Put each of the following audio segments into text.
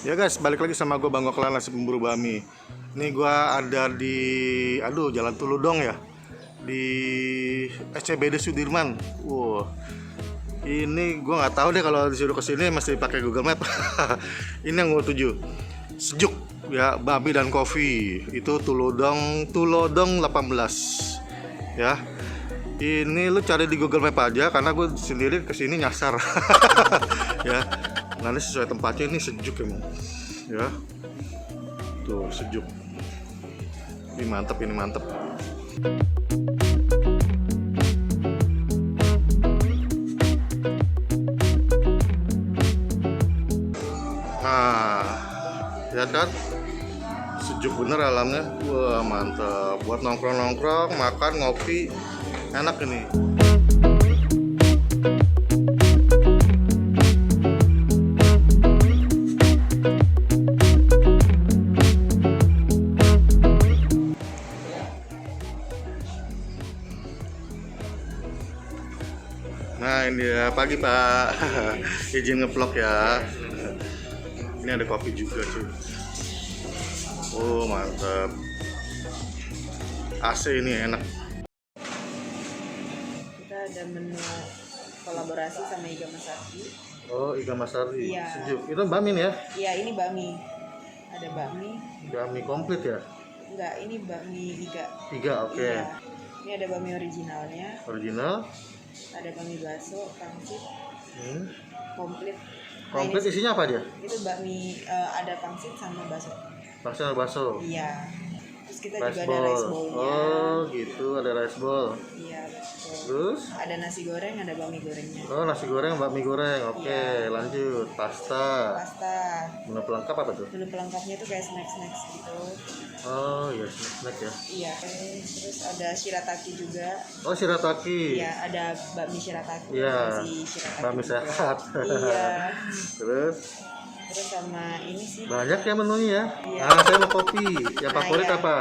Ya guys, balik lagi sama gue Bang Goklan, nasi pemburu bami. Ini gue ada di, Jalan Tuludong ya, di SCBD Sudirman. Wow, ini gue nggak tahu deh kalau disuruh kesini mesti pakai Google Map. Ini yang gue tuju, sejuk ya, bami dan kopi. Itu Tulodong 18 ya. Ini lu cari di Google Map aja, karena gue sendiri kesini nyasar. Ya, nanti sesuai tempatnya. Ini sejuk emang ya, tuh sejuk. Ini mantep, ini mantep. Nah, lihat kan, sejuk bener alamnya. Wah mantep, buat nongkrong-nongkrong, makan, ngopi, enak ini. Nah ini dia, pagi Pak. Izin ngevlog ya. Ini ada kopi juga cuy. Oh mantap. AC ini enak. Kita ada menu kolaborasi sama Iga Masardi. Oh, Iga Masardi. Iya. Sejuk. Itu bami nih ya? Iya, ini bakmi. Ada bakmi. Bami komplit ya? Enggak, ini bakmi Iga. Tiga, oke. Iya. Ini ada bakmi originalnya. Original. Ada bakmi bakso, pangsit, komplit. Komplit Nah, isinya apa dia? itu bakmi ada pangsit sama bakso. Bakso. Iya. Terus kita Rice juga bowl. ada rice bowl-nya. Oh, gitu, ada rice bowl. Iya, betul. Terus? Ada nasi goreng, ada bakmi gorengnya. Oh, nasi goreng, bakmi goreng. Oke, Iya. lanjut. Pasta. Pasta. Menu pelengkap apa tuh? Menu pelengkapnya itu kayak snack-snacks gitu. Oh, iya, snack ya. Iya. Terus ada shirataki juga. Oh, shirataki. Iya, ada bakmi shirataki. Iya. Nasi shirataki Bakmi juga. sehat. Iya. Terus? Terus sama ini sih. Banyak ya menunya ya. Iya. Ah, saya mau kopi. Yang Nah, favorit iya. apa?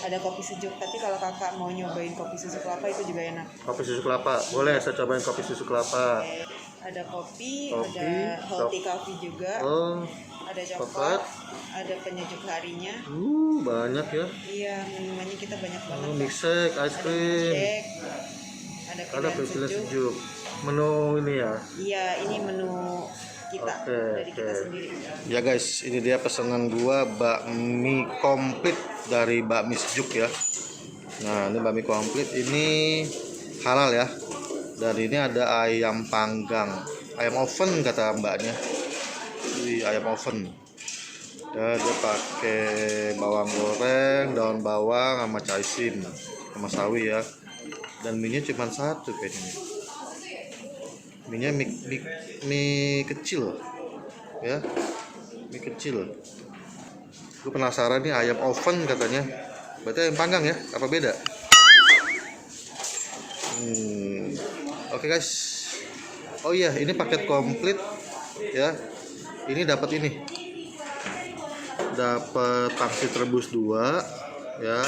Ada kopi sejuk, tapi kalau kakak mau nyobain kopi susu kelapa itu juga enak. Kopi susu kelapa. Boleh saya cobain kopi susu kelapa. Oke. Ada kopi, Kopi, ada healthy coffee juga. Oh, Ada coklat. coklat, ada penyejuk harinya. banyak ya. Iya, minumannya kita banyak banget. Oh, Kak. milkshake, ice Ada cream. milkshake, ada Ada pilihan pilihan sejuk. sejuk. Menu ini ya. Iya, ini menu kita Oke, dari kita oke. sendiri. Ya guys, ini dia pesanan gua, bakmi komplit dari bakmi sejuk ya. Nah, ini bakmi komplit, ini halal ya. Dan ini ada ayam panggang, ayam oven kata mbaknya. Wih, ayam oven. Ya, dia pakai bawang goreng, daun bawang, sama caisim, sama sawi ya. Dan mie cuma satu kayaknya. Mie mie kecil ya, mie kecil. Gue penasaran nih, ayam oven katanya. Berarti ayam panggang ya? Apa beda? Oke guys. Oh iya, ini paket komplit ya. Ini dapat ini. Dapat pangsit rebus 2 ya.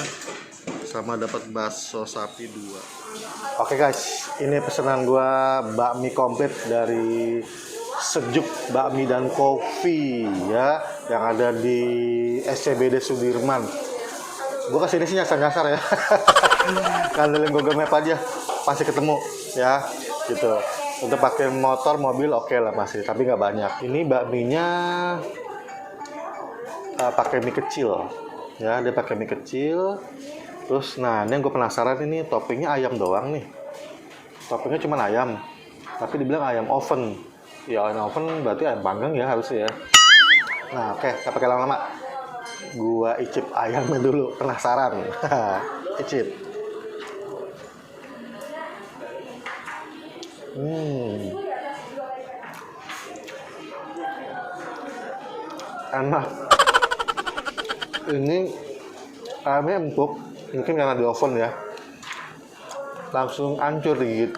Sama dapat bakso sapi 2. Oke guys, ini pesanan gua bakmi komplit dari Sejuk Bakmi dan Kopi ya, yang ada di SCBD Sudirman. Gua kesini sih nyasar-nyasar ya. Ngandelin Google Map aja pasti ketemu ya, gitu. Untuk pakai motor, mobil oke lah masih, tapi nggak banyak. Ini bakminya pakai mie kecil ya, dia pakai mie kecil. Terus, nah ini yang gue penasaran, ini toppingnya ayam doang nih. Toppingnya cuma ayam, tapi dibilang ayam oven. Ya ayam oven berarti ayam panggang ya harusnya ya. Nah oke, gak pakai lama-lama. Gua icip ayamnya dulu, penasaran. Icip. Enak. Ini ayamnya empuk, mungkin karena di oven ya. Langsung hancur digigit.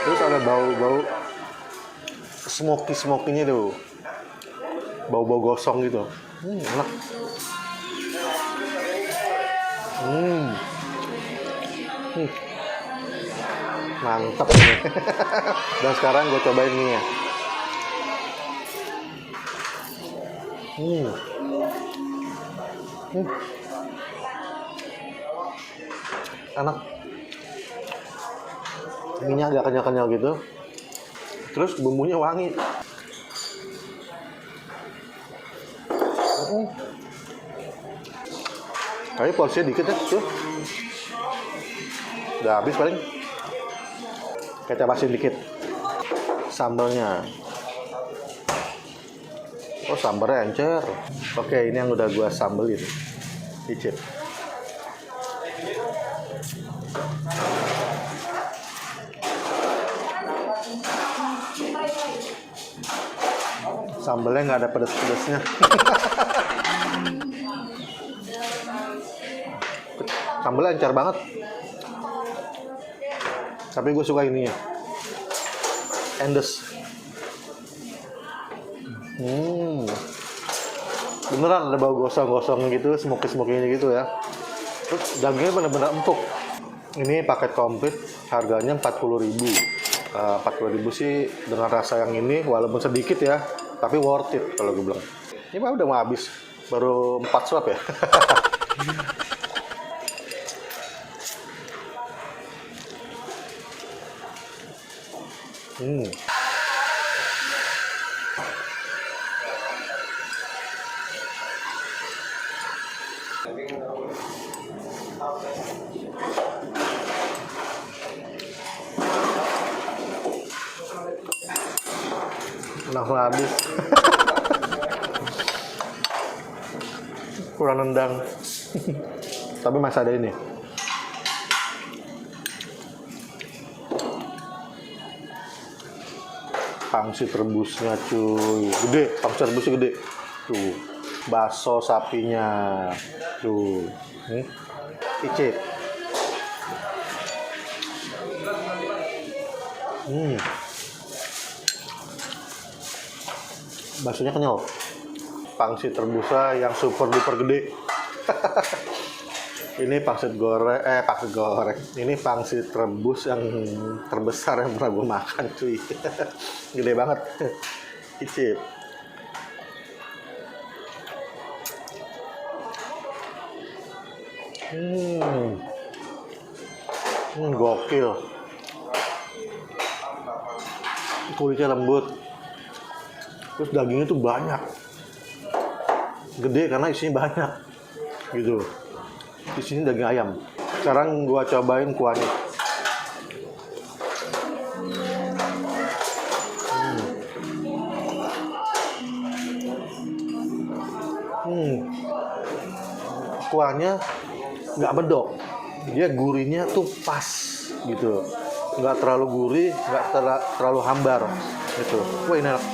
Terus ada bau-bau smoky-smokinya tuh. Bau-bau gosong gitu. Enak. Mantap ini. Dan sekarang gue cobain mie nya. Hmm. Hmm. Enak. Minyak agak kenyal-kenyal gitu. Terus bumbunya wangi. Tapi porsinya dikit ya, tuh. Udah habis paling. Kecap asin dikit. Sambalnya. Oh, sambalnya encer. Oke, ini yang udah gua sambelin. Icip. Sambalnya nggak ada pedes-pedesnya. Sambalnya encer banget. Tapi gue suka ininya. Endes. Beneran ada bau gosong-gosong gitu, smoky-smoky gitu ya. Terus dagingnya bener-bener empuk. Ini paket komplit, harganya 40.000. 40.000 sih dengan rasa yang ini, walaupun sedikit ya, tapi worth it kalau gue bilang. Ini mah udah mau habis, baru 4 suap ya. Langsung habis. Kurang nendang. Tapi masih ada ini. Pangsit rebusnya cuy. Gede, pangsit rebusnya gede. Tuh. Bakso sapinya. Tuh. Icip. Baksonya kenyal. Pangsit rebusnya yang super duper gede. Ini pangsit goreng, pangsit goreng. Ini pangsit rebus yang terbesar yang pernah gue makan cuy. Gede banget. Icip. Gokil. Kulitnya lembut. Terus dagingnya tuh banyak. Gede karena isinya banyak. Gitu. Di sini daging ayam. Sekarang gua cobain kuahnya. Kuahnya nggak bedok. Dia gurihnya tuh pas gitu. Nggak terlalu gurih, nggak terlalu hambar gitu. Wah, ini enak.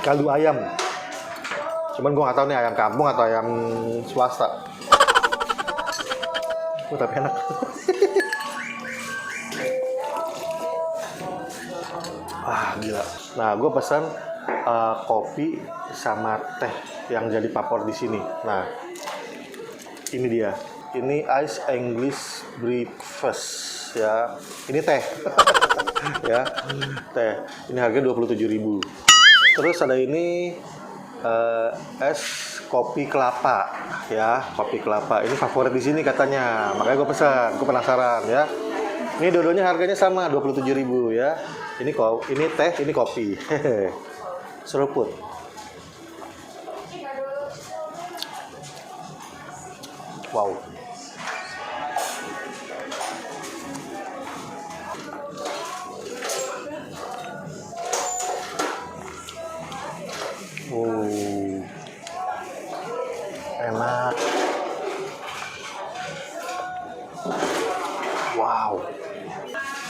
Kaldu ayam. Cuman gue nggak tahu nih ayam kampung atau ayam swasta. Tapi enak. Wah, gila. Nah, gue pesan kopi sama teh yang jadi favorit di sini. Nah, ini dia. Ini Ice English Breakfast ya. Ini teh. Ya, teh. Ini harganya 27.000. Terus ada ini es kopi kelapa ya, kopi kelapa. Ini favorit di sini katanya. Makanya gue pesan, gue penasaran ya. Ini dua-duanya harganya sama 27.000 ya. Ini teh, ini kopi. Seruput. Wow. Enak. Wow.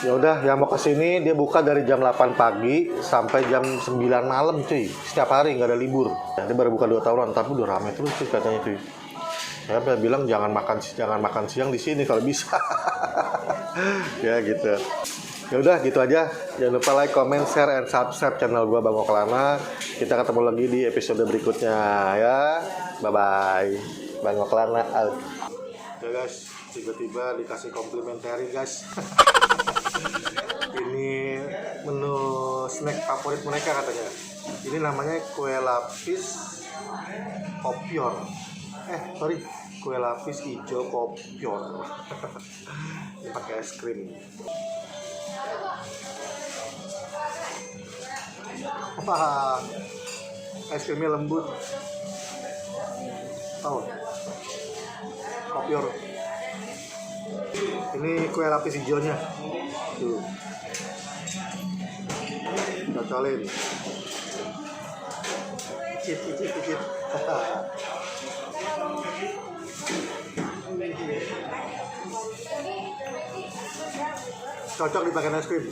Ya udah, yang mau kesini dia buka dari jam 8 pagi sampai jam 9 malam cuy. Setiap hari nggak ada libur. Dia baru buka 2 tahunan, tapi udah ramai terus cuy katanya cuy. Saya bilang jangan makan siang di sini kalau bisa. Ya gitu. Ya udah gitu aja. Jangan lupa like, comment, share, and subscribe channel gua Bang Oklana. Kita ketemu lagi di episode berikutnya ya. Bye bye. Bang Oklana out. Ya guys, tiba-tiba dikasih complimentary guys. Ini Ini menu snack favorit mereka katanya. Ini namanya kue lapis kopior. Sorry, kue lapis hijau kopior. Ini pakai es krim. Wah, es krimnya lembut. Tahu? Kopior. Ini kue lapis hijaunya. Tuh. Cocolin. Cicip. Cocok dipakai es krim.